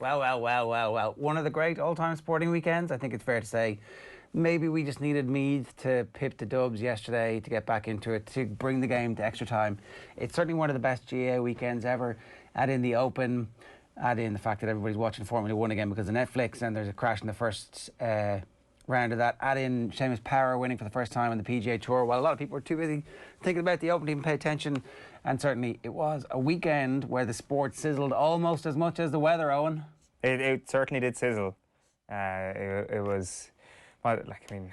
Well. One of the great all-time sporting weekends, I think it's fair to say. Maybe we just needed Meath to pip the Dubs yesterday to get back into it, to bring the game to extra time. It's certainly one of the best GAA weekends ever. Add in the Open, add in the fact that everybody's watching Formula 1 again because of Netflix, and there's a crash in the first round of that. Add in Seamus Power winning for the first time on the PGA Tour, while a lot of people were too busy thinking about the Open to even pay attention. And certainly it was a weekend where the sport sizzled almost as much as the weather, Owen. It certainly did sizzle. It was, well, like, I mean,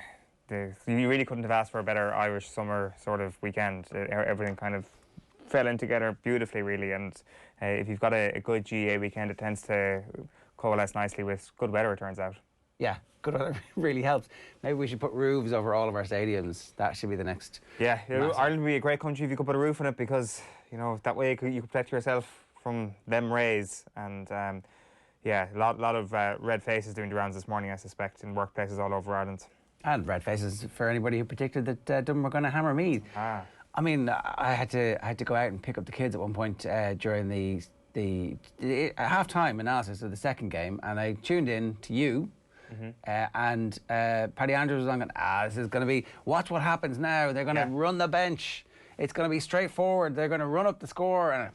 you really couldn't have asked for a better Irish summer sort of weekend. Everything kind of fell in together beautifully, really. And if you've got a good GAA weekend, it tends to coalesce nicely with good weather, it turns out. Yeah, good weather really helps. Maybe we should put roofs over all of our stadiums. That should be the next. Yeah, Ireland would be a great country if you could put a roof on it, because, you know, that way you could protect yourself from them rays. And yeah, a lot of red faces doing the rounds this morning, I suspect, in workplaces all over Ireland. And red faces for anybody who predicted that Dublin were going to hammer Meath. I mean, I had to go out and pick up the kids at one point during the half-time analysis of the second game, and I tuned in to you. And Paddy Andrews was on going, this is going to be, watch what happens now. They're going to run the bench. It's going to be straightforward. They're going to run up the score. And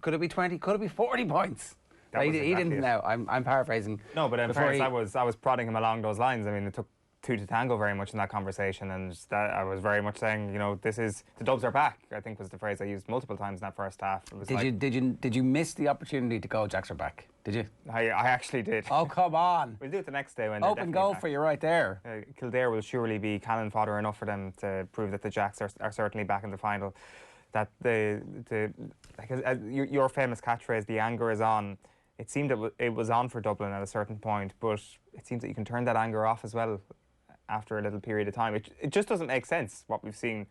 could it be 20? Could it be 40 points? He didn't know. I'm paraphrasing. No, but in fairness, I was prodding him along those lines. I mean, it took two to tango very much in that conversation, and that I was very much saying, you know, the Dubs are back, I think was the phrase I used multiple times in that first half. It was did you miss the opportunity to go Jacks are back? Did you? I actually did. Oh, come on. We'll do it the next day when open goal for you right there. Kildare will surely be cannon fodder enough for them to prove that the Jacks are certainly back in the final. That your famous catchphrase, the anger is on. It seemed it was on for Dublin at a certain point, but it seems that you can turn that anger off as well after a little period of time. It just doesn't make sense, what we've seen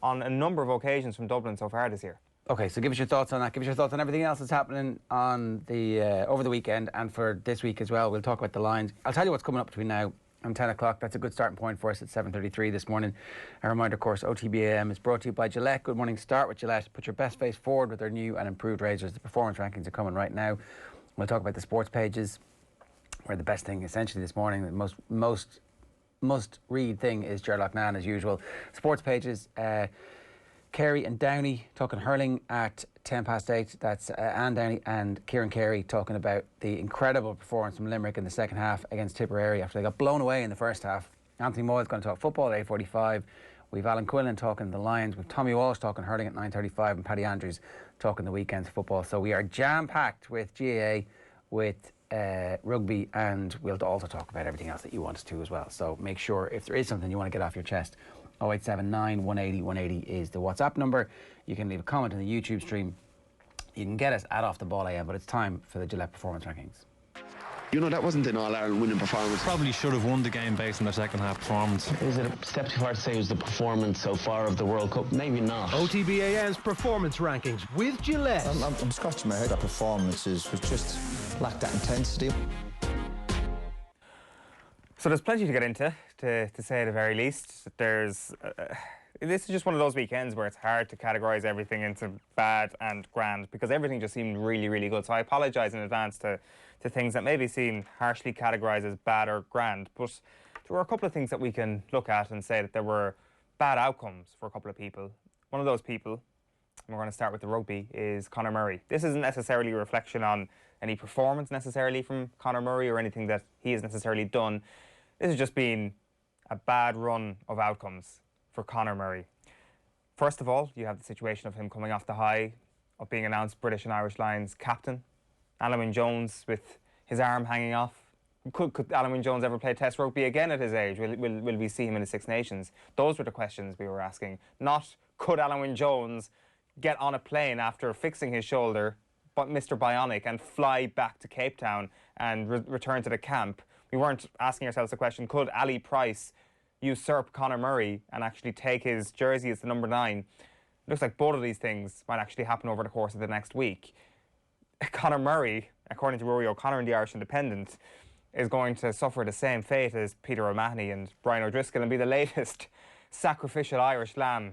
on a number of occasions from Dublin so far this year. Okay, so give us your thoughts on that. Give us your thoughts on everything else that's happening on the over the weekend and for this week as well. We'll talk about the lines. I'll tell you what's coming up between now and 10 o'clock. That's a good starting point for us at 7:33 this morning. A reminder, of course, OTB AM is brought to you by Gillette. Good morning. Start with Gillette. Put your best face forward with their new and improved razors. The performance rankings are coming right now. We'll talk about the sports pages, where the best thing essentially this morning, the most must-read thing is Ger Loughnane as usual. Sports pages, Carey and Downey talking hurling at 8:10. That's Anne Downey and Kieran Carey talking about the incredible performance from Limerick in the second half against Tipperary after they got blown away in the first half. Anthony Moyle is going to talk football at 8:45. We've Alan Quillen talking the Lions. We've Tommy Walsh talking hurling at 9:35, and Paddy Andrews talking the weekend's football. So we are jam-packed with GAA, with rugby, and we'll also talk about everything else that you want us to as well. So make sure, if there is something you want to get off your chest, 0879 180 180 is the WhatsApp number. You can leave a comment on the YouTube stream. You can get us at Off the Ball AM, but it's time for the Gillette Performance Rankings. You know, that wasn't an All-Ireland winning performance. Probably should have won the game based on their second half performance. Is it a step too far to say it was the performance so far of the World Cup? Maybe not. OTB AM's Performance Rankings with Gillette. I'm scratching my head. That performance was just lacked that intensity. So there's plenty to get into, to say at the very least. This is just one of those weekends where it's hard to categorise everything into bad and grand, because everything just seemed really, really good. So I apologise in advance to things that maybe seem harshly categorised as bad or grand. But there were a couple of things that we can look at and say that there were bad outcomes for a couple of people. One of those people, and we're going to start with the rugby, is Conor Murray. This isn't necessarily a reflection on any performance necessarily from Conor Murray or anything that he has necessarily done. This has just been a bad run of outcomes for Conor Murray. First of all, you have the situation of him coming off the high of being announced British and Irish Lions captain. Alan Wynne Jones with his arm hanging off. Could Alan Wynne Jones ever play Test rugby again at his age? Will we see him in the Six Nations? Those were the questions we were asking. Not, could Alan Wynne Jones get on a plane after fixing his shoulder, but Mr. Bionic, and fly back to Cape Town and return to the camp? We weren't asking ourselves the question, could Ali Price usurp Conor Murray and actually take his jersey as the number 9? It looks like both of these things might actually happen over the course of the next week. Conor Murray, according to Rory O'Connor in the Irish Independent, is going to suffer the same fate as Peter O'Mahony and Brian O'Driscoll and be the latest sacrificial Irish lamb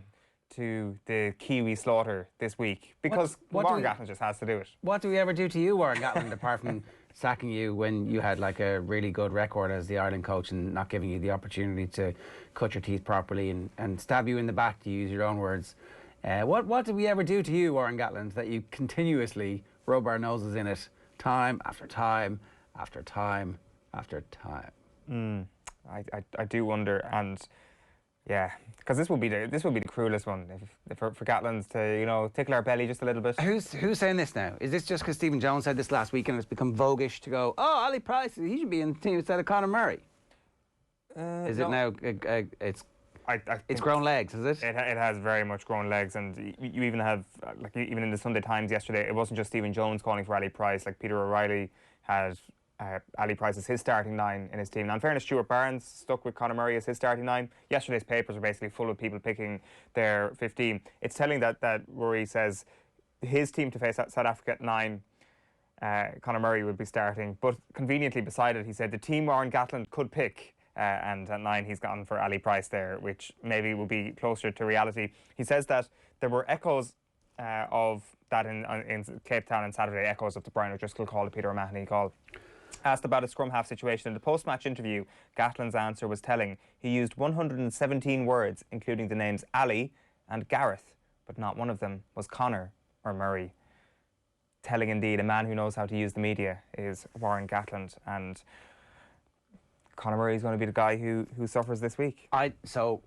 to the Kiwi slaughter this week, because Warren Gatland just has to do it. What do we ever do to you, Warren Gatland, apart from sacking you when you had like a really good record as the Ireland coach and not giving you the opportunity to cut your teeth properly and stab you in the back, to use your own words. What did we ever do to you, Warren Gatland, that you continuously rub our noses in it time after time after time after time? I do wonder, and yeah, because this would be the cruelest one if for Gatland to tickle our belly just a little bit. Who's saying this now? Is this just because Stephen Jones said this last week and it's become voguish to go, oh, Ali Price, he should be in the team instead of Conor Murray? Is it now? It's grown legs, is it? It has very much grown legs, and you even have even in the Sunday Times yesterday, it wasn't just Stephen Jones calling for Ali Price. Like Peter O'Reilly had Ali Price as his starting 9 in his team. Now, in fairness, Stuart Barnes stuck with Conor Murray as his starting 9. Yesterday's papers are basically full of people picking their 15. It's telling that Rory says his team to face South Africa at 9, Conor Murray would be starting. But conveniently beside it, he said the team Warren Gatland could pick. And at 9, he's gone for Ali Price there, which maybe will be closer to reality. He says that there were echoes of that in Cape Town on Saturday, echoes of the Brian O'Driscoll call, the Peter O'Mahony call. Asked about a scrum half situation in the post-match interview, Gatland's answer was telling. He used 117 words, including the names Ali and Gareth, but not one of them was Conor or Murray. Telling indeed, a man who knows how to use the media is Warren Gatland, and Conor Murray is going to be the guy who suffers this week. So,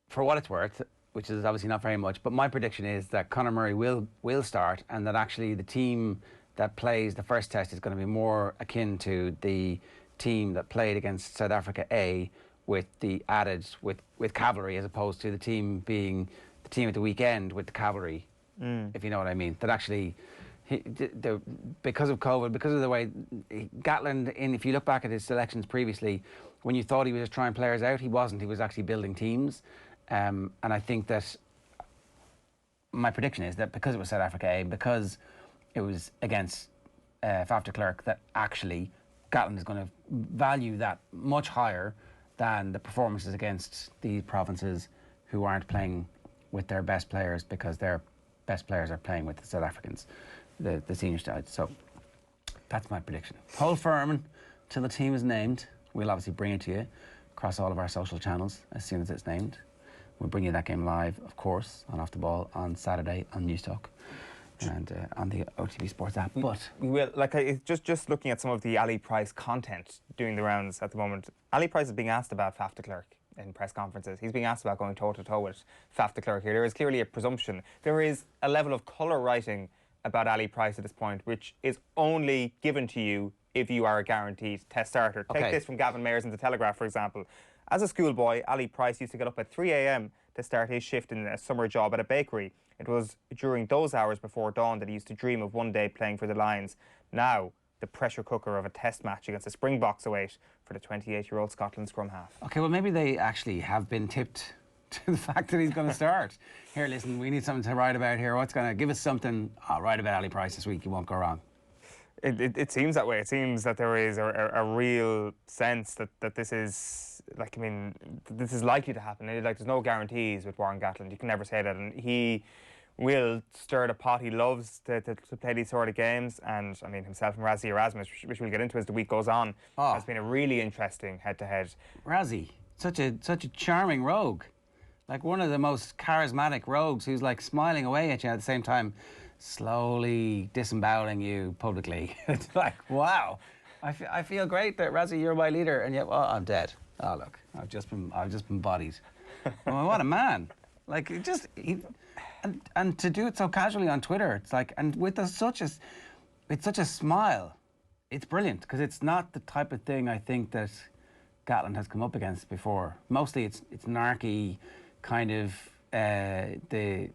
for what it's worth, which is obviously not very much, but my prediction is that Conor Murray will start, and that actually the team that plays the first test is going to be more akin to the team that played against South Africa A, with the added with cavalry, as opposed to the team being the team at the weekend with the cavalry, if you know what I mean. That actually, because of COVID, because of the way Gatland, if you look back at his selections previously, when you thought he was just trying players out, he wasn't. He was actually building teams. And I think that my prediction is that because it was South Africa A, because it was against Faf de Klerk, that actually Gatland is going to value that much higher than the performances against the provinces who aren't playing with their best players, because their best players are playing with the South Africans, the senior side. So that's my prediction. Hold firm till the team is named. We'll obviously bring it to you across all of our social channels as soon as it's named. We'll bring you that game live, of course, on Off the Ball on Saturday on Newstalk and on the OTB Sports app. But we will, just looking at some of the Ali Price content doing the rounds at the moment, Ali Price is being asked about Faf de Klerk in press conferences. He's being asked about going toe-to-toe with Faf de Klerk here. There is clearly a presumption. There is a level of colour writing about Ali Price at this point, which is only given to you if you are a guaranteed test starter. Okay. Take this from Gavin Mayers in The Telegraph, for example. As a schoolboy, Ali Price used to get up at 3 a.m. to start his shift in a summer job at a bakery. It was during those hours before dawn that he used to dream of one day playing for the Lions. Now, the pressure cooker of a test match against the Springboks await for the 28-year-old Scotland scrum half. okay, well, maybe they actually have been tipped to the fact that he's going to start. Here, listen, we need something to write about here. What's going to give us something? I'll write about Ali Price this week. You won't go wrong. It seems that way. It seems that there is a real sense that this is, this is likely to happen. There's no guarantees with Warren Gatland. You can never say that. And he will stir the pot. He loves to play these sort of games. And, himself and Razzie Erasmus, which we'll get into as the week goes on, has been a really interesting head-to-head. Razzie, such a charming rogue. Like one of the most charismatic rogues who's like smiling away at you at the same time, slowly disemboweling you publicly. It's like, wow, I feel great that Razzie, you're my leader, and yet, well, I'm dead. Oh look, I've just been bodied. Oh, what a man! Like and to do it so casually on Twitter, it's like, and with such a smile, it's brilliant, because it's not the type of thing I think that Gatland has come up against before. Mostly it's narky, kind of the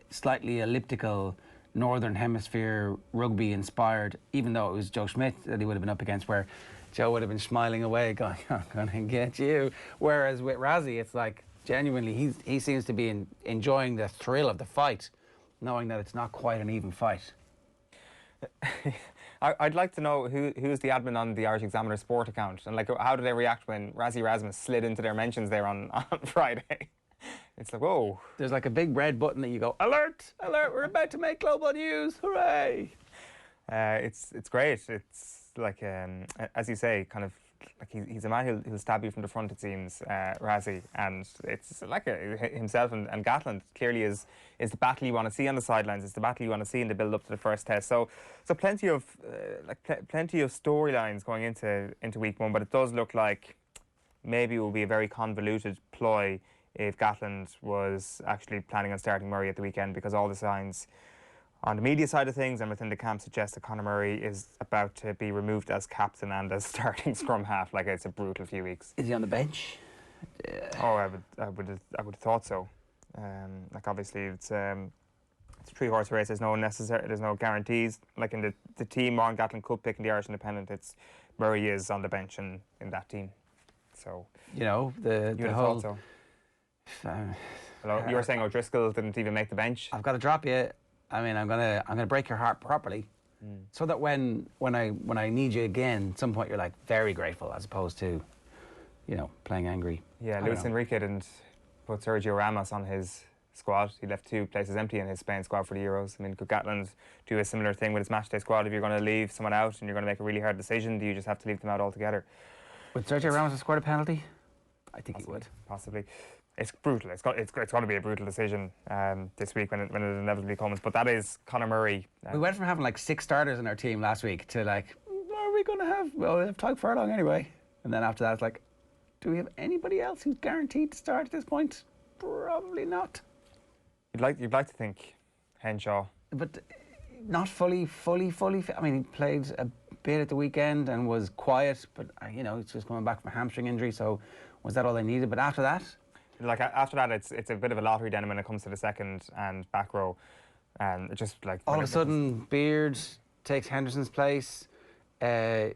slightly elliptical Northern Hemisphere rugby inspired, even though it was Joe Schmidt that he would have been up against, where Joe would have been smiling away going, I'm gonna get you. Whereas with Razzie, it's like, genuinely, he seems to be enjoying the thrill of the fight, knowing that it's not quite an even fight. I'd like to know who's the admin on the Irish Examiner Sport account, and how did they react when Razzie Erasmus slid into their mentions there on Friday? It's like, whoa. There's like a big red button that you go, alert, alert, we're about to make global news, hooray. It's great. It's like, as you say, kind of like he's a man who'll stab you from the front, it seems, Razzie, and it's like himself and Gatland clearly is the battle you want to see on the sidelines. It's the battle you want to see in the build up to the first test. So plenty of plenty of storylines going into week one, but it does look like maybe it will be a very convoluted ploy if Gatland was actually planning on starting Murray at the weekend, because all the signs on the media side of things and within the camp suggest that Conor Murray is about to be removed as captain and as starting scrum half. Like, it's a brutal few weeks. Is he on the bench? Oh, I would have thought so. Like, obviously it's a three-horse race. There's no guarantees. Like in the team on Gatland Cup picking the Irish Independent, it's Murray is on the bench in that team. So you know the whole. Thought so. Hello, you were saying O'Driscoll didn't even make the bench. I've got to drop you. I mean, I'm gonna break your heart properly, so that when I need you again, at some point you're like very grateful, as opposed to, you know, playing angry. Yeah, Luis Enrique didn't put Sergio Ramos on his squad. He left 2 places empty in his Spain squad for the Euros. I mean, could Gatland do a similar thing with his matchday squad? If you're going to leave someone out and you're going to make a really hard decision, do you just have to leave them out altogether? Would Sergio Ramos have scored a penalty? I think he would. Possibly. It's brutal. It's got to be a brutal decision this week when it inevitably comes. But that is Conor Murray. We went from having like 6 starters in our team last week to like, are we going to have? Well, we have Tyke Furlong anyway. And then after that, it's like, do we have anybody else who's guaranteed to start at this point? Probably not. You'd like to think Henshaw, but not fully fit. I mean, he played a bit at the weekend and was quiet, but you know, he's just coming back from a hamstring injury. So was that all they needed? But after that. Like, after that, it's a bit of a lottery then when it comes to the second and back row, and just like all of a sudden Beard takes Henderson's place at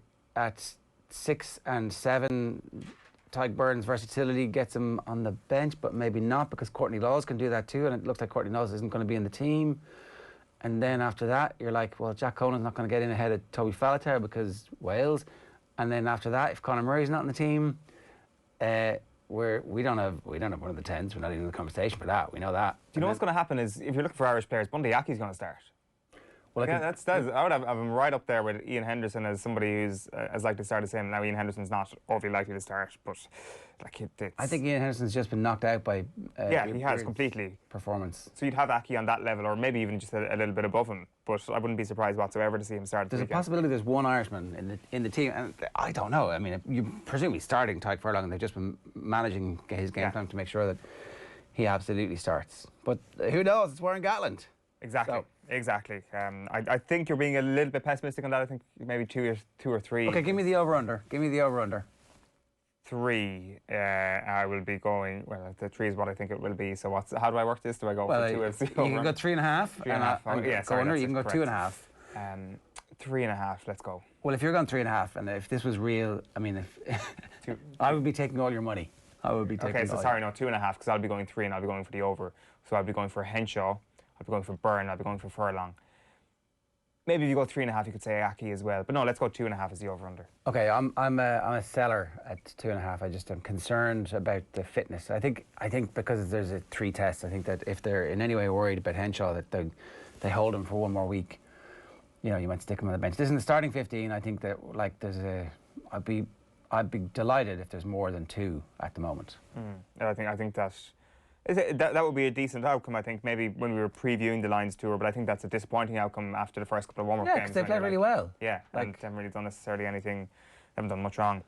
6 and 7. Tyke Burns' versatility gets him on the bench, but maybe not, because Courtney Laws can do that too, and it looks like Courtney Laws isn't going to be in the team. And then after that, you're like, well, Jack Conan's not going to get in ahead of Toby Faletau because Wales. And then after that, if Conor Murray's not in the team, we don't have one of the 10s. We're not even in the conversation for that. We know that. Do you know what's going to happen is, if you're looking for Irish players, Bundy Aki's going to start. Well, yeah, I would have him right up there with Ian Henderson as somebody who's as likely to start as him. Now, Ian Henderson's not overly likely to start, but like I think Ian Henderson's just been knocked out by yeah, he has completely performance. So you'd have Aki on that level, or maybe even just a little bit above him. But I wouldn't be surprised whatsoever to see him start. There's a possibility there's one Irishman in the team, and I don't know. I mean, you presume he's starting Tyke Furlong, and they've just been managing his game time to make sure that he absolutely starts. But who knows? It's Warren Gatland. Exactly. So. Exactly. I think you're being a little bit pessimistic on that. I think maybe two or three. Okay, give me the over/under. Give me the over/under. 3. I will be going. Well, the 3 is what I think it will be. So how do I work this? Do I go for 2 as the over? You can go 3.5. 3.5. Yeah, sorry, under. You can go correct. 2.5. 3.5. Let's go. Well, if you're going 3.5, and if this was real, I mean, if I would be taking all your money. I would be taking. Okay, so sorry, no, 2.5, because I'll be going 3 and I'll be going for the over. So I'll be going for Henshaw. I'll be going for Byrne, I'll be going for Furlong. Maybe if you go 3.5, you could say Aki as well. But no, let's go 2.5 as the over/under. Okay, I'm a seller at 2.5. I just am concerned about the fitness. I think because there's 3 tests, I think that if they're in any way worried about Henshaw, that they hold him for one more week. You know, you might stick him on the bench. This isn't the starting 15. I think that like I'd be delighted if there's more than 2 at the moment. I think that would be a decent outcome, I think, maybe when we were previewing the Lions tour, but I think that's a disappointing outcome after the first couple of warm-up games. Yeah, because they played really well. Yeah, and haven't really done necessarily anything, haven't done much wrong.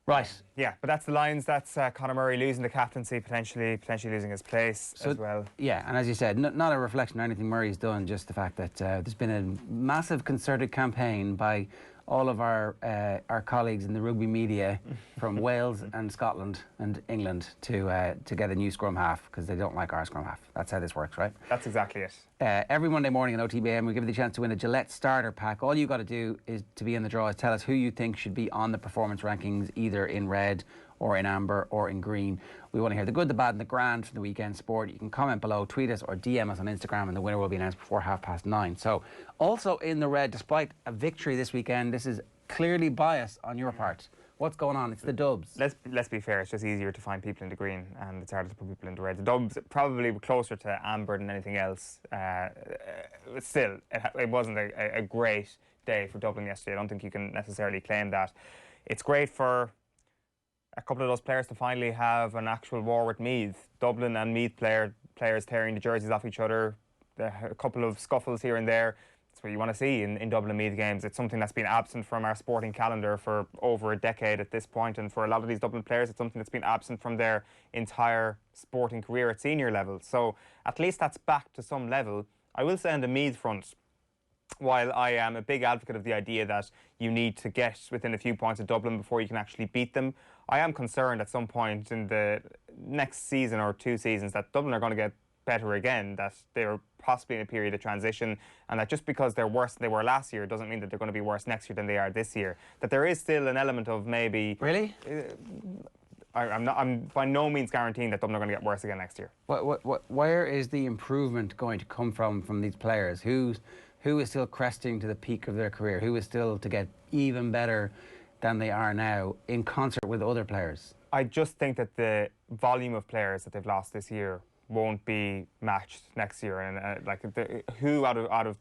Right. Yeah, but that's the Lions. That's Conor Murray losing the captaincy, potentially losing his place as well. Yeah, and as you said, not a reflection on anything Murray's done, just the fact that there's been a massive concerted campaign by all of our colleagues in the rugby media from Wales and Scotland and England to get a new scrum half, because they don't like our scrum half. That's how this works, right? That's exactly it. Every Monday morning on OTB AM, we give you the chance to win a Gillette starter pack. All you got to do is to be in the draw is tell us who you think should be on the performance rankings, either in red or in amber or in green. We want to hear the good, the bad and the grand from the weekend sport. You can comment below, tweet us or DM us on Instagram, and the winner will be announced before 9:30. So also in the red, despite a victory this weekend, this is clearly bias on your part. What's going on? It's the Dubs. Let's be fair. It's just easier to find people in the green, and it's harder to put people in the red. The Dubs probably were closer to amber than anything else. Still, it wasn't a great day for Dublin yesterday. I don't think you can necessarily claim that. It's great for a couple of those players to finally have an actual war with Meath. Dublin and Meath players tearing the jerseys off each other. A couple of scuffles here and there. That's what you want to see in Dublin Meath games. It's something that's been absent from our sporting calendar for over a decade at this point, and for a lot of these Dublin players, it's something that's been absent from their entire sporting career at senior level. So at least that's back to some level. I will say on the Meath front, while I am a big advocate of the idea that you need to get within a few points of Dublin before you can actually beat them, I am concerned at some point in the next season or 2 seasons that Dublin are going to get better again, that they're possibly in a period of transition, and that just because they're worse than they were last year doesn't mean that they're going to be worse next year than they are this year. That there is still an element of maybe... Really? I'm by no means guaranteeing that Dublin are going to get worse again next year. Where is the improvement going to come from these players? Who is still cresting to the peak of their career? Who is still to get even better than they are now in concert with other players? I just think that the volume of players that they've lost this year won't be matched next year, and who out of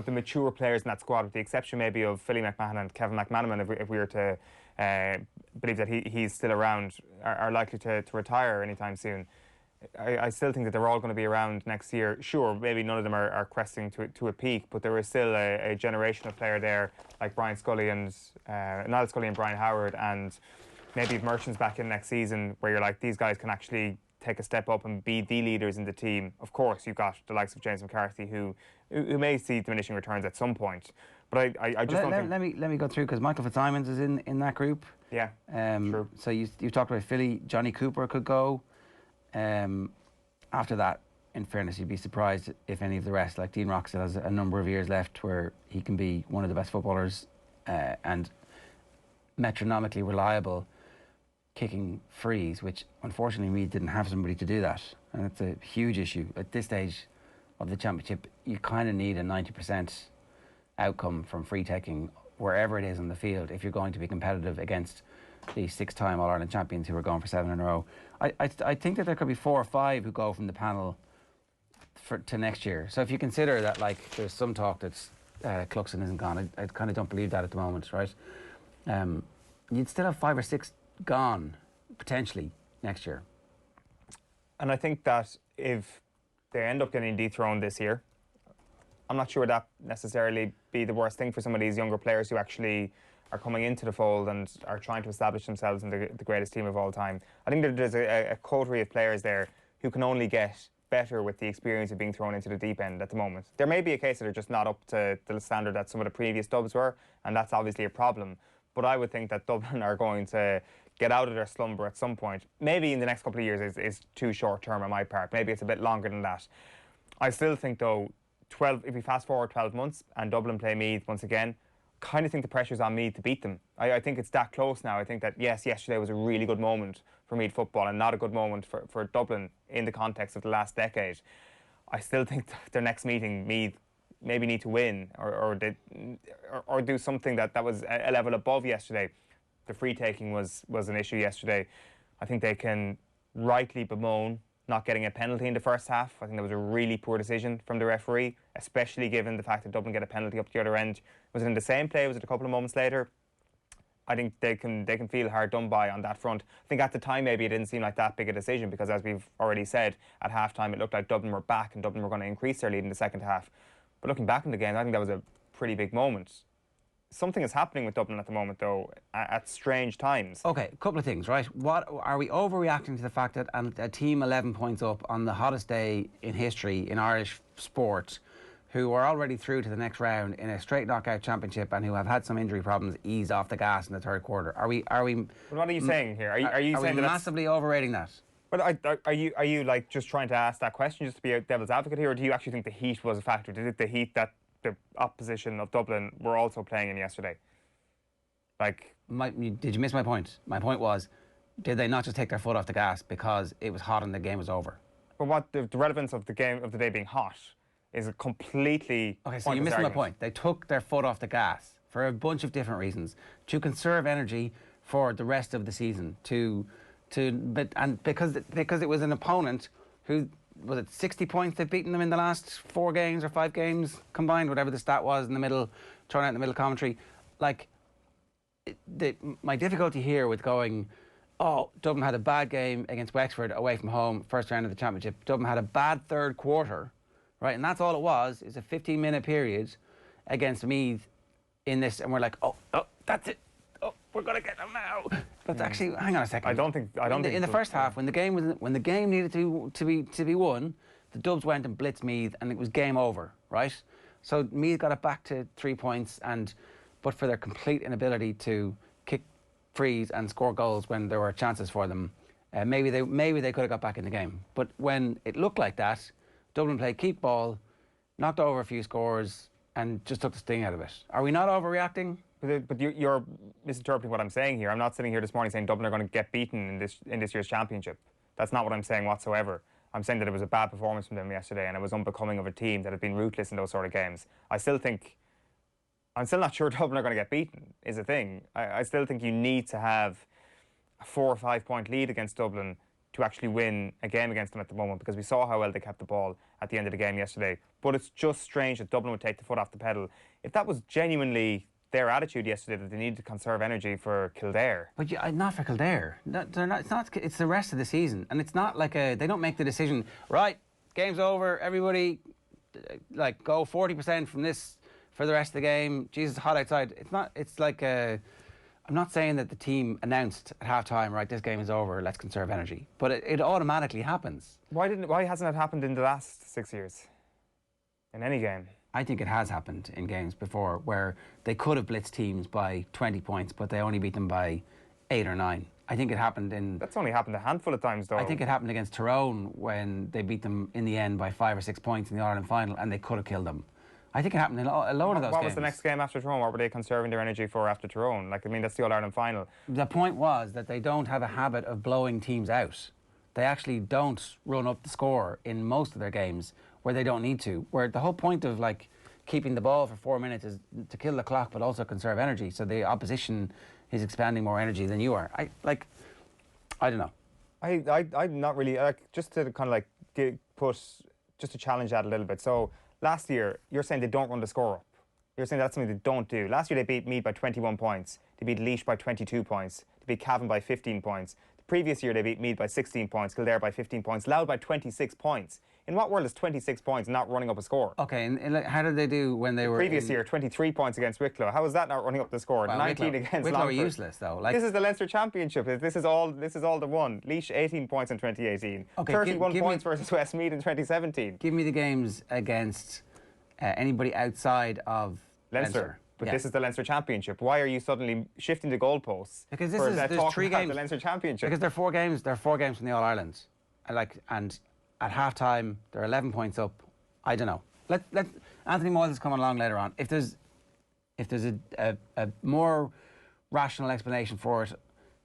the mature players in that squad, with the exception maybe of Philly McMahon and Kevin McManaman, if we were to believe that he's still around, are likely to retire anytime soon. I still think that they're all going to be around next year. Sure, maybe none of them are cresting to a peak, but there is still a generation of player there like Brian Scully and Niall Scully and Brian Howard, and maybe if Merchant's back in next season, where you're like, these guys can actually take a step up and be the leaders in the team. Of course, you've got the likes of James McCarthy, who may see diminishing returns at some point. But I just don't think... Let me go through, because Michael Fitzsimons is in that group. Yeah, true. So you talked about Philly. Johnny Cooper could go. After that, in fairness, you'd be surprised if any of the rest, like Dean Rock, still has a number of years left where he can be one of the best footballers and metronomically reliable, kicking frees, which unfortunately we didn't have somebody to do that, and it's a huge issue at this stage of the championship. You kind of need a 90% outcome from free taking wherever it is on the field if you're going to be competitive against the 6-time All-Ireland champions who are going for 7 in a row. I think that there could be 4 or 5 who go from the panel to next year. So if you consider that, like, there's some talk that Cluxon isn't gone, I kind of don't believe that at the moment, right? You'd still have 5 or 6 gone potentially next year. And I think that if they end up getting dethroned this year, I'm not sure that necessarily be the worst thing for some of these younger players who actually are coming into the fold and are trying to establish themselves in the greatest team of all time. I think that there's a coterie of players there who can only get better with the experience of being thrown into the deep end at the moment. There may be a case that they're just not up to the standard that some of the previous Dubs were, and that's obviously a problem. But I would think that Dublin are going to get out of their slumber at some point. Maybe in the next couple of years is too short term on my part. Maybe it's a bit longer than that. I still think, though, if we fast forward 12 months and Dublin play Meath once again, kind of think the pressure's on Meath to beat them. I think it's that close now. I think that, yes, yesterday was a really good moment for Meath football and not a good moment for Dublin in the context of the last decade. I still think their next meeting, Meath maybe need to win or do something that was a level above yesterday. The free taking was an issue yesterday. I think they can rightly bemoan not getting a penalty in the first half. I think that was a really poor decision from the referee, especially given the fact that Dublin get a penalty up the other end. Was it in the same play? Was it a couple of moments later? I think they can feel hard done by on that front. I think at the time maybe it didn't seem like that big a decision because, as we've already said, at half-time it looked like Dublin were back and Dublin were going to increase their lead in the second half. But looking back in the game, I think that was a pretty big moment. Something is happening with Dublin at the moment, though, at strange times. OK, a couple of things, right? What are we overreacting to the fact that a team 11 points up on the hottest day in history in Irish sport, who are already through to the next round in a straight knockout championship and who have had some injury problems, ease off the gas in the third quarter? Are we? Well, what are you saying here? Are you saying that massively overrating that? But are you like just trying to ask that question just to be a devil's advocate here, or do you actually think the heat was a factor? Did it the heat that the opposition of Dublin were also playing in yesterday? Like, did you miss my point? My point was, did they not just take their foot off the gas because it was hot and the game was over? But what the relevance of the game of the day being hot is a completely... OK, so you missed my point. They took their foot off the gas for a bunch of different reasons. To conserve energy for the rest of the season. Because it was an opponent who, was it 60 points they've beaten them in the last 4 games or 5 games combined, whatever the stat was in the middle, thrown out in the middle commentary. Like, my difficulty here with going, oh, Dublin had a bad game against Wexford away from home, first round of the championship. Dublin had a bad third quarter, right? And that's all it was, is a 15-minute period against Meath in this, and we're like, oh, that's it. Oh, we're gonna get them now. But actually, hang on a second. I don't think in the first half, when the game needed to be won, the Dubs went and blitzed Meath, and it was game over, right? So Meath got it back to 3 points, but for their complete inability to kick frees and score goals when there were chances for them, maybe they could have got back in the game. But when it looked like that, Dublin played keep ball, knocked over a few scores, and just took the sting out of it. Are we not overreacting? But you're misinterpreting what I'm saying here. I'm not sitting here this morning saying Dublin are going to get beaten in this year's championship. That's not what I'm saying whatsoever. I'm saying that it was a bad performance from them yesterday, and it was unbecoming of a team that had been ruthless in those sort of games. I'm still not sure Dublin are going to get beaten, is the thing. I still think you need to have a 4 or 5 point lead against Dublin to actually win a game against them at the moment, because we saw how well they kept the ball at the end of the game yesterday. But it's just strange that Dublin would take the foot off the pedal. If that was genuinely their attitude yesterday, that they needed to conserve energy for Kildare. But not for Kildare. They're not, it's the rest of the season. And it's not like they don't make the decision, right, game's over, everybody, like, go 40% from this for the rest of the game. Jesus, hot outside. It's like I'm not saying that the team announced at half-time, right, this game is over, let's conserve energy. But it automatically happens. Why hasn't it happened in the last 6 years? In any game? I think it has happened in games before where they could have blitzed teams by 20 points, but they only beat them by 8 or 9. I think it happened in... That's only happened a handful of times, though. I think it happened against Tyrone when they beat them in the end by 5 or 6 points in the Ireland final, and they could have killed them. I think it happened in a load of those games. What was the next game after Tyrone? What were they conserving their energy for after Tyrone? Like, I mean, that's the All-Ireland final. The point was that they don't have a habit of blowing teams out. They actually don't run up the score in most of their games where they don't need to. Where the whole point of, like, keeping the ball for 4 minutes is to kill the clock but also conserve energy. So the opposition is expanding more energy than you are. I don't know. I'm not really, just to kind of like just to challenge that a little bit. So last year, you're saying they don't run the score up. You're saying that's something they don't do. Last year they beat Meath by 21 points. They beat Laois by 22 points. They beat Cavan by 15 points. The previous year they beat Meath by 16 points, Kildare by 15 points, Louth by 26 points. In what world is 26 points not running up a score? Okay, and how did they do when they were... Previous year, 23 points against Wicklow. How is that not running up the score? Well, 19 against Longford. Wicklow are useless, though. Like, this is the Leinster Championship. This is all the one. Laois, 18 points in 2018. Okay, 31 points versus Westmeath in 2017. Give me the games against anybody outside of Leinster. But this is the Leinster Championship. Why are you suddenly shifting the goalposts? Because there's 3 games. The Leinster Championship. Because they're 4 games. They're 4 games from the All Ireland, and at half time they're 11 points up. I don't know. Let Anthony Moyles is coming along later on. If there's a more rational explanation for it,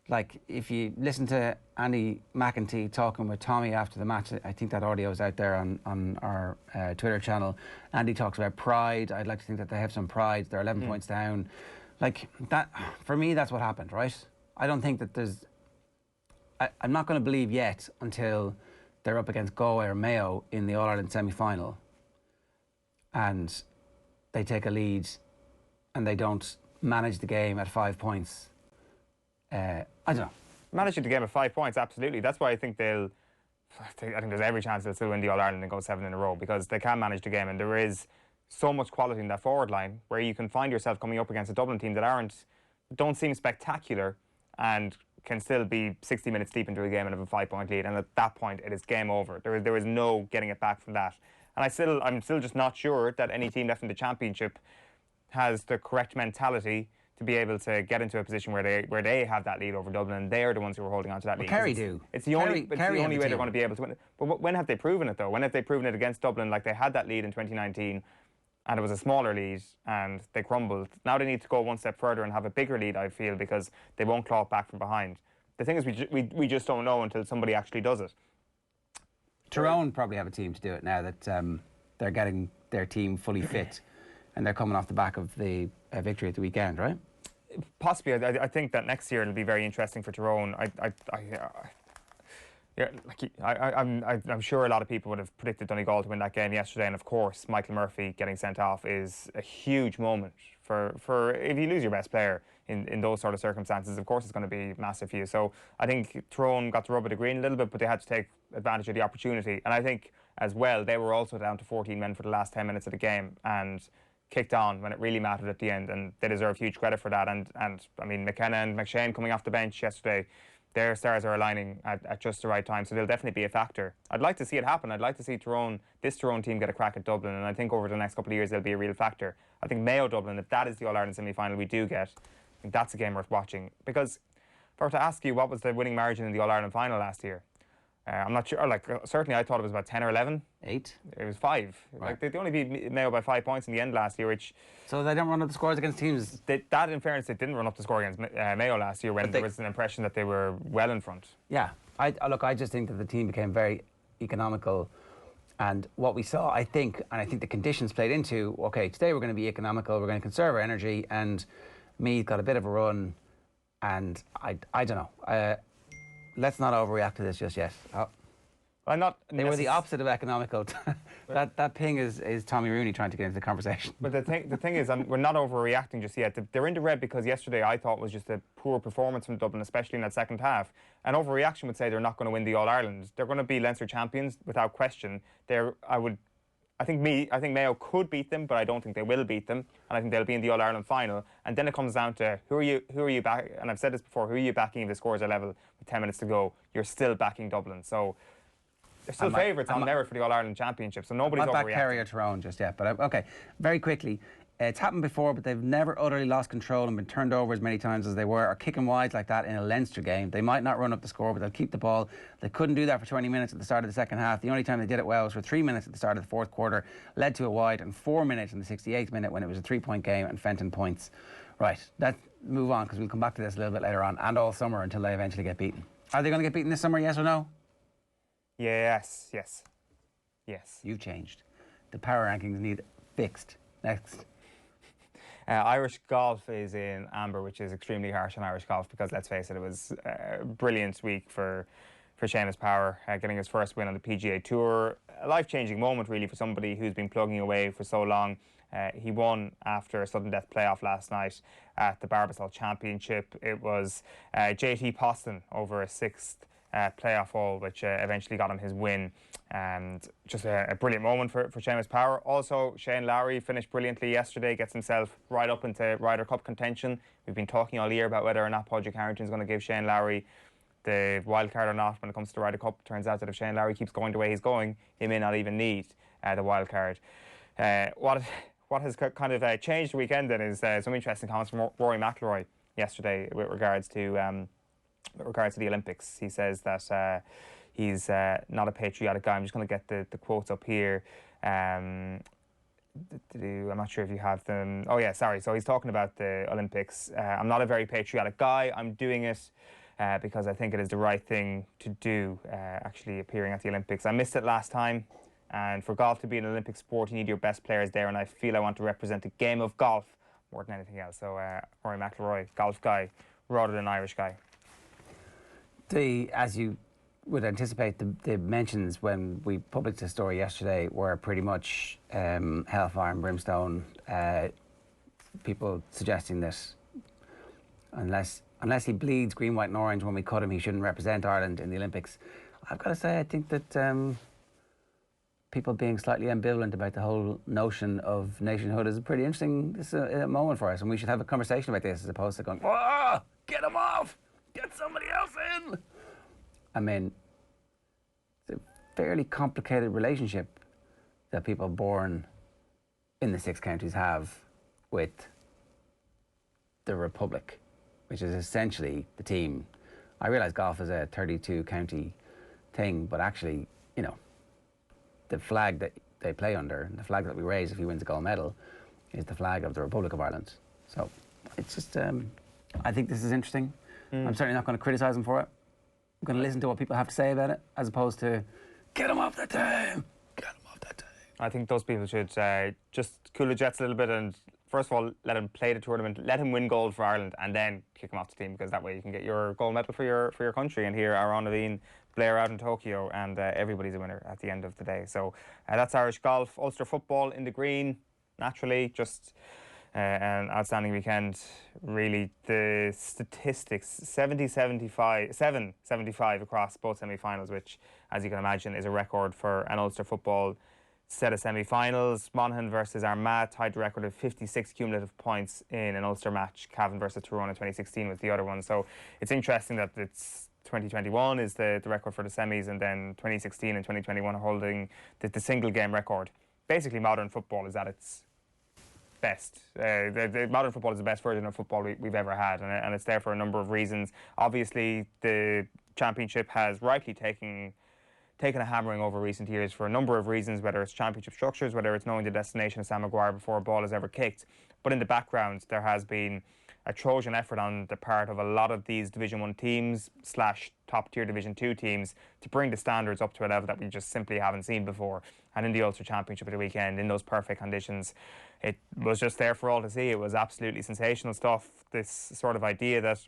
like if you listen to Andy McEntee talking with Tommy after the match, I think that audio is out there on our Twitter channel. Andy talks about pride. I'd like to think that they have some pride. They're 11 points down. Like that, for me, that's what happened, right? I don't think that there's... I'm not going to believe yet until they're up against Galway or Mayo in the All-Ireland semi-final and they take a lead and they don't manage the game at 5 points. I don't know. Managing the game at 5 points, absolutely. That's why I think I think there's every chance they'll still win the All-Ireland and go 7 in a row, because they can manage the game, and there is so much quality in that forward line where you can find yourself coming up against a Dublin team that don't seem spectacular and can still be 60 minutes deep into a game and have a 5 point lead, and at that point it is game over. There is no getting it back from that. And I'm still just not sure that any team left in the championship has the correct mentality to be able to get into a position where they have that lead over Dublin, and they're the ones who are holding on to that lead. Kerry do. It's the only way they're going to be able to win it. But when have they proven it, though? When have they proven it against Dublin? Like, they had that lead in 2019, and it was a smaller lead, and they crumbled. Now they need to go one step further and have a bigger lead, I feel, because they won't claw it back from behind. The thing is, we just don't know until somebody actually does it. Tyrone probably have a team to do it now that they're getting their team fully fit. and they're coming off the back of the victory at the weekend, right? Possibly. I think that next year it'll be very interesting for Tyrone. Yeah, I'm sure a lot of people would have predicted Donegal to win that game yesterday, and of course Michael Murphy getting sent off is a huge moment for if you lose your best player in those sort of circumstances. Of course it's going to be massive for you. So I think Tyrone got to rub of the green a little bit, but they had to take advantage of the opportunity. And I think as well they were also down to 14 men for the last 10 minutes of the game and kicked on when it really mattered at the end, and they deserve huge credit for that. And I mean, McKenna and McShane coming off the bench yesterday, their stars are aligning at just the right time, so they'll definitely be a factor. I'd like to see it happen. I'd like to see this Tyrone team get a crack at Dublin, and I think over the next couple of years they'll be a real factor. I think Mayo-Dublin, if that is the All-Ireland semi-final we do get, I think that's a game worth watching. Because if I were to ask you what was the winning margin in the All-Ireland final last year, I'm not sure. Like, certainly I thought it was about 10 or 11. 8? It was 5. Right. Like, they only beat Mayo by 5 points in the end last year, which... So they don't run up the scores against teams? That, in fairness, they didn't run up the score against Mayo last year when there was an impression that they were well in front. Yeah. I just think that the team became very economical. And what we saw, I think the conditions played into, OK, today we're going to be economical, we're going to conserve our energy, and Meath got a bit of a run, and I don't know. Let's not overreact to this just yet. They were the opposite of economical. that ping is Tommy Rooney trying to get into the conversation. But the thing is, we're not overreacting just yet. They're in the red because yesterday I thought was just a poor performance from Dublin, especially in that second half. And overreaction would say they're not going to win the All-Ireland. They're going to be Leinster champions without question. I think Mayo could beat them, but I don't think they will beat them, and I think they'll be in the All-Ireland final. And then it comes down to who are you back? And I've said this before: who are you backing if the scores are level with 10 minutes to go? You're still backing Dublin, so they're still favourites on merit for the All-Ireland Championship. So nobody's overreacting. Not back Kerry or Tyrone just yet, but okay. Very quickly, it's happened before, but they've never utterly lost control and been turned over as many times as they were, or kicking wides like that in a Leinster game. They might not run up the score, but they'll keep the ball. They couldn't do that for 20 minutes at the start of the second half. The only time they did it well was for 3 minutes at the start of the fourth quarter, led to a wide, and 4 minutes in the 68th minute when it was a 3-point game and Fenton points. Right, let's move on, because we'll come back to this a little bit later on, and all summer until they eventually get beaten. Are they going to get beaten this summer, yes or no? Yes. You've changed. The power rankings need fixed. Next. Irish golf is in amber, which is extremely harsh on Irish golf because, let's face it, it was a brilliant week for Seamus Power, getting his first win on the PGA Tour. A life-changing moment, really, for somebody who's been plugging away for so long. He won after a sudden death playoff last night at the Barbasol Championship. It was JT Poston over a sixth playoff hole, which eventually got him his win. And just a brilliant moment for Seamus Power. Also, Shane Lowry finished brilliantly yesterday, gets himself right up into Ryder Cup contention. We've been talking all year about whether or not Padraig Harrington's going to give Shane Lowry the wild card or not when it comes to the Ryder Cup. Turns out that if Shane Lowry keeps going the way he's going, he may not even need the wild card. What has kind of changed the weekend then is some interesting comments from Rory McIlroy yesterday with regards to the Olympics. He says that he's not a patriotic guy. I'm just going to get the quotes up here. I'm not sure if you have them. Oh yeah, sorry. So he's talking about the Olympics. I'm not a very patriotic guy. I'm doing it because I think it is the right thing to do, actually appearing at the Olympics. I missed it last time. And for golf to be an Olympic sport, you need your best players there. And I feel I want to represent the game of golf more than anything else. So Rory McIlroy, golf guy, rather than Irish guy. As you would anticipate, the mentions when we published the story yesterday were pretty much hellfire and brimstone. People suggesting that unless he bleeds green, white and orange when we cut him, he shouldn't represent Ireland in the Olympics. I've got to say, I think that people being slightly ambivalent about the whole notion of nationhood is a pretty interesting a moment for us, and we should have a conversation about this as opposed to going, "Whoa, get him off! Get somebody else in!" I mean, it's a fairly complicated relationship that people born in the six counties have with the Republic, which is essentially the team. I realise golf is a 32 county thing, but actually, you know, the flag that they play under, the flag that we raise if he wins a gold medal, is the flag of the Republic of Ireland. So it's just, I think this is interesting. I'm certainly not going to criticise him for it. I'm going to listen to what people have to say about it, as opposed to, get him off the team! Get him off the team! I think those people should just cool the jets a little bit and first of all let him play the tournament, let him win gold for Ireland, and then kick him off the team, because that way you can get your gold medal for your country. And here Aaron Levine, Blair out in Tokyo, and everybody's a winner at the end of the day. So that's Irish golf. Ulster football in the green, naturally, just an outstanding weekend. Really, the statistics 775 across both semi-finals, which, as you can imagine, is a record for an Ulster football set of semi-finals. Monaghan versus Armagh tied the record of 56 cumulative points in an Ulster match. Cavan versus Tyrone in 2016 was the other one. So it's interesting that it's 2021 is the record for the semis, and then 2016 and 2021 are holding the single game record. Basically, modern football is at its best. The modern football is the best version of football we've ever had, and it's there for a number of reasons. Obviously, the championship has rightly taken a hammering over recent years for a number of reasons, whether it's championship structures, whether it's knowing the destination of Sam Maguire before a ball is ever kicked. But in the background, there has been a Trojan effort on the part of a lot of these Division 1 teams / top-tier Division 2 teams to bring the standards up to a level that we just simply haven't seen before. And in the Ulster Championship at the weekend, in those perfect conditions, it was just there for all to see. It was absolutely sensational stuff. This sort of idea that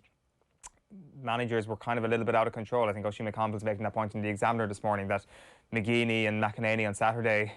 managers were kind of a little bit out of control. I think Oisin McConville's making that point in the Examiner this morning, that McGeaney and McEnany on Saturday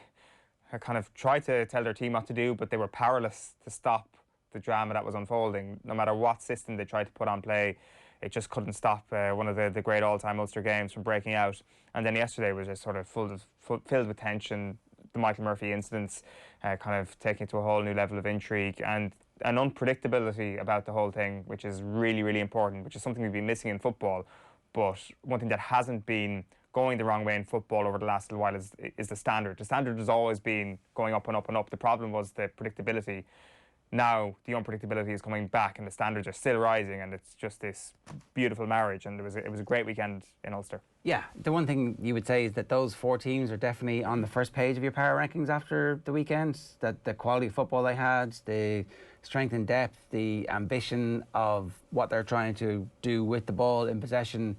kind of tried to tell their team what to do, but they were powerless to stop the drama that was unfolding. No matter what system they tried to put on play, it just couldn't stop one of the great all-time Ulster games from breaking out. And then yesterday was just sort of filled with tension. The Michael Murphy incidents kind of taking it to a whole new level of intrigue and an unpredictability about the whole thing, which is really, really important, which is something we've been missing in football. But one thing that hasn't been going the wrong way in football over the last little while is the standard. The standard has always been going up and up and up. The problem was the predictability. Now the unpredictability is coming back and the standards are still rising, and it's just this beautiful marriage, and it was a great weekend in Ulster. Yeah, the one thing you would say is that those 4 teams are definitely on the first page of your power rankings after the weekend. That the quality of football they had, the strength and depth, the ambition of what they're trying to do with the ball in possession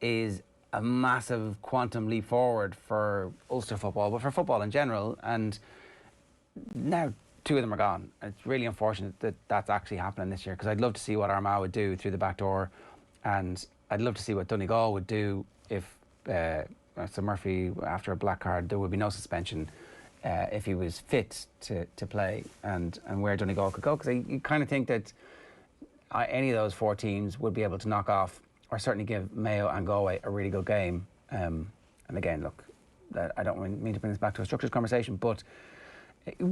is a massive quantum leap forward for Ulster football, but for football in general. And now 2 of them are gone. It's really unfortunate that that's actually happening this year, because I'd love to see what Armagh would do through the back door, and I'd love to see what Donegal would do if so Murphy, after a black card, there would be no suspension if he was fit to play, and where Donegal could go, because you kind of think that any of those 4 teams would be able to knock off, or certainly give Mayo and Galway a really good game. And again, look, I don't mean to bring this back to a structures conversation, but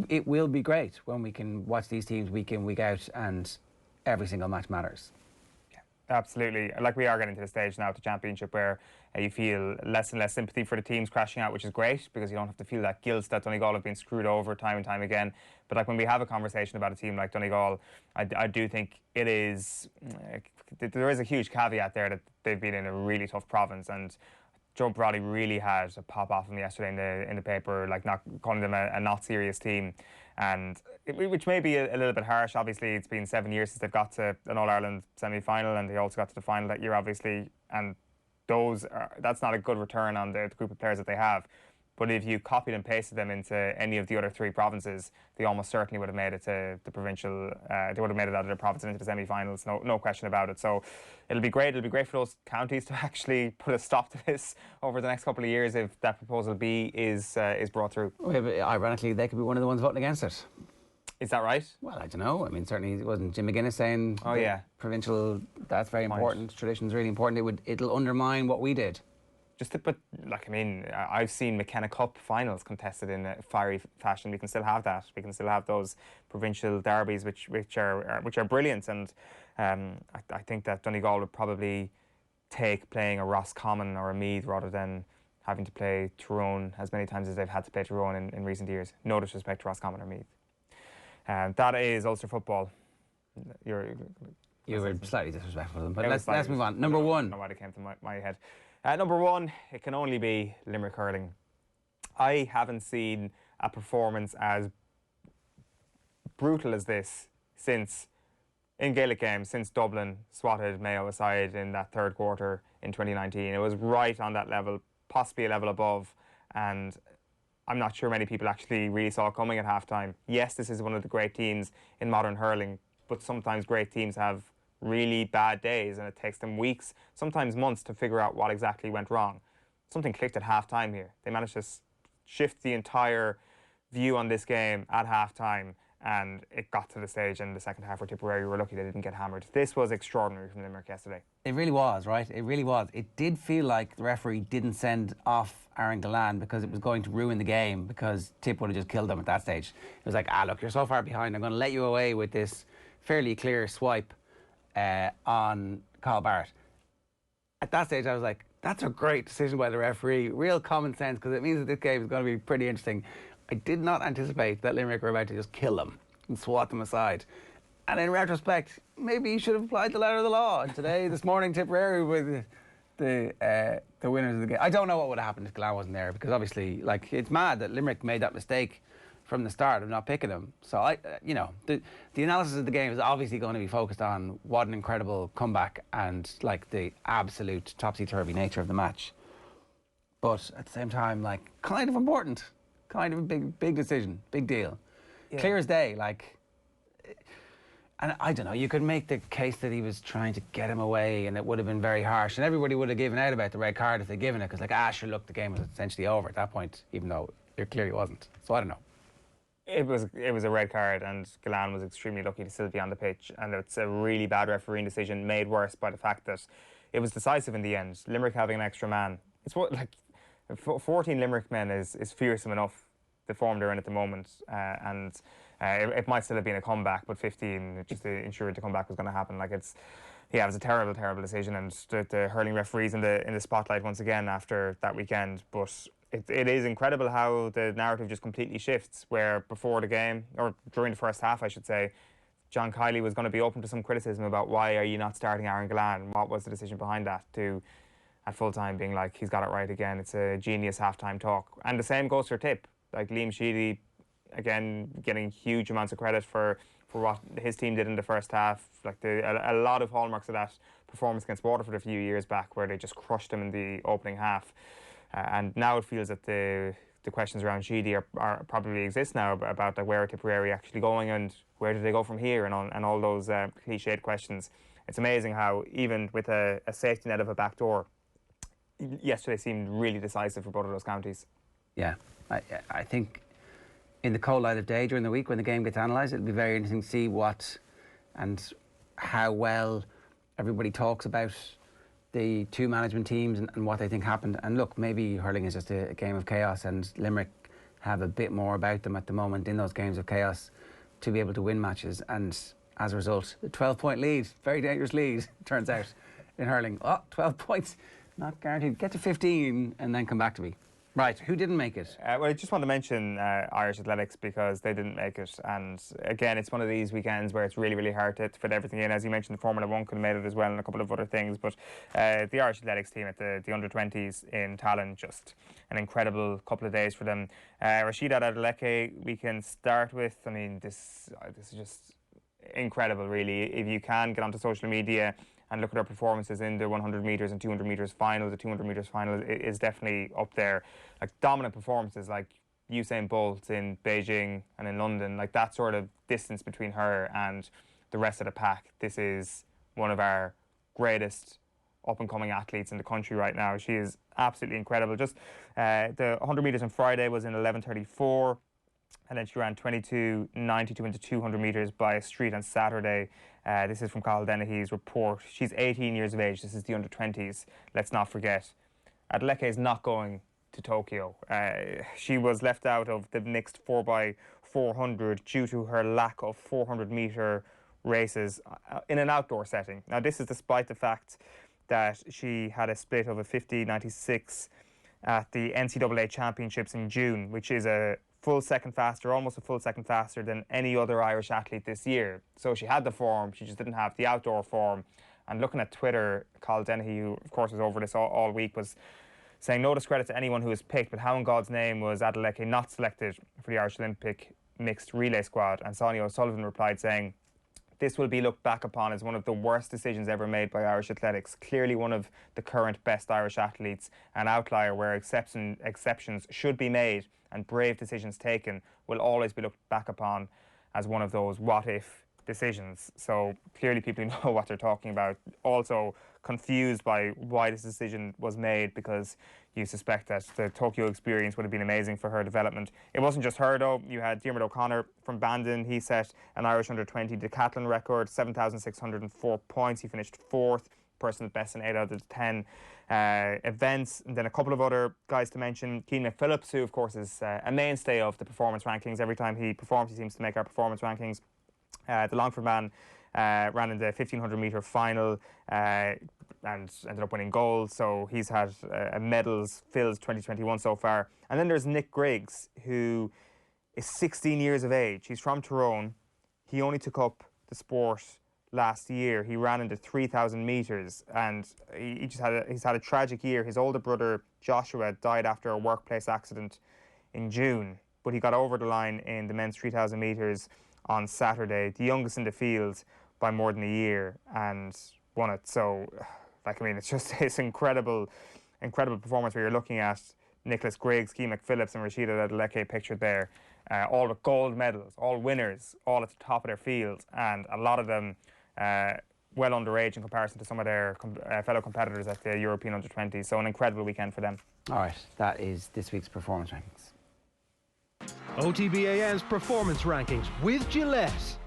it will be great when we can watch these teams week in, week out, and every single match matters. Yeah, absolutely. Like, we are getting to the stage now at the championship where you feel less and less sympathy for the teams crashing out, which is great, because you don't have to feel that guilt that Donegal have been screwed over time and time again. But like, when we have a conversation about a team like Donegal, I do think it is there is a huge caveat there that they've been in a really tough province, and Joe Brody really had a pop off them yesterday in the paper, like not calling them a not serious team, and which may be a little bit harsh. Obviously, it's been 7 years since they've got to an All-Ireland semi-final, and they also got to the final that year, obviously, and that's not a good return on the group of players that they have. But if you copied and pasted them into any of the other 3 provinces, they almost certainly would have made it to the provincial. They would have made it out of their province and into the semi-finals, no question about it. So it'll be great. It'll be great for those counties to actually put a stop to this over the next couple of years if that proposal B is brought through. Yeah, but ironically, they could be one of the ones voting against it. Is that right? Well, I don't know. I mean, certainly it wasn't Jim McGuinness saying, oh yeah, provincial, that's very important. Tradition's really important. It'll undermine what we did. But like, I mean, I've seen McKenna Cup finals contested in a fiery fashion. We can still have that. We can still have those provincial derbies, which are brilliant. And I think that Donegal would probably take playing a Roscommon or a Meath rather than having to play Tyrone as many times as they've had to play Tyrone in recent years. No disrespect to Roscommon or Meath. That is Ulster football. You were slightly disrespectful to them, but let's move on. Number 1. I don't know why it came to my head. Number 1, it can only be Limerick hurling. I haven't seen a performance as brutal as this in Gaelic games since Dublin swatted Mayo aside in that 3rd quarter in 2019. It was right on that level, possibly a level above, and I'm not sure many people actually really saw coming at half-time. Yes, this is one of the great teams in modern hurling, but sometimes great teams have really bad days and it takes them weeks, sometimes months, to figure out what exactly went wrong. Something clicked at half-time here. They managed to shift the entire view on this game at half-time, and it got to the stage in the second half where Tipperary were lucky they didn't get hammered. This was extraordinary from Limerick yesterday. It really was, right? It really was. It did feel like the referee didn't send off Aaron Gillan because it was going to ruin the game, because Tip would have just killed them at that stage. It was like, look, you're so far behind, I'm going to let you away with this fairly clear swipe on Carl Barrett. At that stage, I was like, that's a great decision by the referee. Real common sense, because it means that this game is going to be pretty interesting. I did not anticipate that Limerick were about to just kill them and swat them aside. And in retrospect, maybe he should have applied the letter of the law. And today, this morning, Tipperary with the winners of the game. I don't know what would have happened if Gillan wasn't there, because obviously, like, it's mad that Limerick made that mistake from the start of not picking him. So the analysis of the game is obviously going to be focused on what an incredible comeback and like the absolute topsy-turvy nature of the match. But at the same time, like, kind of important, kind of a big decision, big deal. Yeah. Clear as day, like. And I don't know, you could make the case that he was trying to get him away and it would have been very harsh, and everybody would have given out about the red card if they'd given it, because like, sure, look, the game was essentially over at that point, even though it clearly wasn't. So I don't know. It was a red card, and Gillan was extremely lucky to still be on the pitch, and it's a really bad refereeing decision made worse by the fact that it was decisive in the end. Limerick having an extra man, it's what, like, 14 Limerick men is fearsome enough, the form they're in at the moment, and it might still have been a comeback, but 15 just ensured the comeback was going to happen. Like, it was a terrible decision, and the hurling referees in the spotlight once again after that weekend. But it is incredible how the narrative just completely shifts, where before the game, or during the first half I should say, John Kiley was going to be open to some criticism about why are you not starting Aaron Gillan, what was the decision behind that, to at full time being like, he's got it right again, it's a genius half-time talk. And the same goes for Tip. Like, Liam Sheedy, again, getting huge amounts of credit for what his team did in the first half. Like, a lot of hallmarks of that performance against Waterford a few years back, where they just crushed them in the opening half. And now it feels that the questions around Sheedy are probably exist now about like, where are Tipperary actually going and where do they go from here, and all those cliched questions. It's amazing how even with a safety net of a back door, yesterday seemed really decisive for both of those counties. Yeah, I think in the cold light of day during the week when the game gets analysed, it'll be very interesting to see what and how well everybody talks about the two management teams and what they think happened. And look, maybe hurling is just a game of chaos, and Limerick have a bit more about them at the moment in those games of chaos to be able to win matches. And as a result, the 12-point lead, very dangerous lead, turns out, in hurling. 12 points, not guaranteed. Get to 15 and then come back to me. Right, who didn't make it? Well, I just want to mention Irish Athletics, because they didn't make it. And again, it's one of these weekends where it's really hard to fit everything in. As you mentioned, the Formula 1 could have made it as well, and a couple of other things. But the Irish Athletics team at the under-20s in Tallinn, just an incredible couple of days for them. Rashida Adeleke, we can start with. I mean, this is just incredible, really. If you can get onto social media and look at her performances in the 100 metres and 200 metres final. The 200 metres final is definitely up there. Like, dominant performances like Usain Bolt in Beijing and in London, like that sort of distance between her and the rest of the pack. This is one of our greatest up-and-coming athletes in the country right now. She is absolutely incredible. Just the 100 metres on Friday was in 11:34. And then she ran 22.92 into 200 metres by a street on Saturday. This is from Cathal Dennehy's report. She's 18 years of age. This is the under-20s. Let's not forget. Adeleke is not going to Tokyo. She was left out of the mixed 4x400 due to her lack of 400-metre races in an outdoor setting. Now, this is despite the fact that she had a split of a 50.96 at the NCAA Championships in June, which is a full second faster, almost a full second faster than any other Irish athlete this year. So she had the form, she just didn't have the outdoor form. And looking at Twitter, Cathal Dennehy, who of course was over this all week, was saying no discredit to anyone who was picked, but how in God's name was Adeleke not selected for the Irish Olympic mixed relay squad? And Sonia O'Sullivan replied saying, this will be looked back upon as one of the worst decisions ever made by Irish athletics. Clearly one of the current best Irish athletes, an outlier where exceptions should be made and brave decisions taken will always be looked back upon as one of those what-if decisions. So clearly people who know what they're talking about, also confused by why this decision was made, because you suspect that the Tokyo experience would have been amazing for her development. It wasn't just her though. You had Diarmuid O'Connor from Bandon. He set an Irish under-20 decathlon record, 7,604 points. He finished 4th, personal best in 8 out of 10 events. And then a couple of other guys to mention. Keane McPhillips, who of course is a mainstay of the performance rankings. Every time he performs, he seems to make our performance rankings. The Longford man ran in the 1500 metre final and ended up winning gold. So he's had medals filled 2021 so far. And then there's Nick Griggs, who is 16 years of age. He's from Tyrone. He only took up the sport last year. He ran into 3,000 metres, and he's had a tragic year. His older brother Joshua died after a workplace accident in June, but he got over the line in the men's 3,000 metres on Saturday, the youngest in the field by more than a year, and won it. So, like, I mean, it's just this incredible performance where you're looking at Nicholas Griggs, Keane McPhillips and Rashida Adeleke pictured there, all with gold medals, all winners, all at the top of their field, and a lot of them well underage in comparison to some of their fellow competitors at the European Under-20. So an incredible weekend for them. All right, that is this week's performance rankings. OTB AM's performance rankings with Gillette.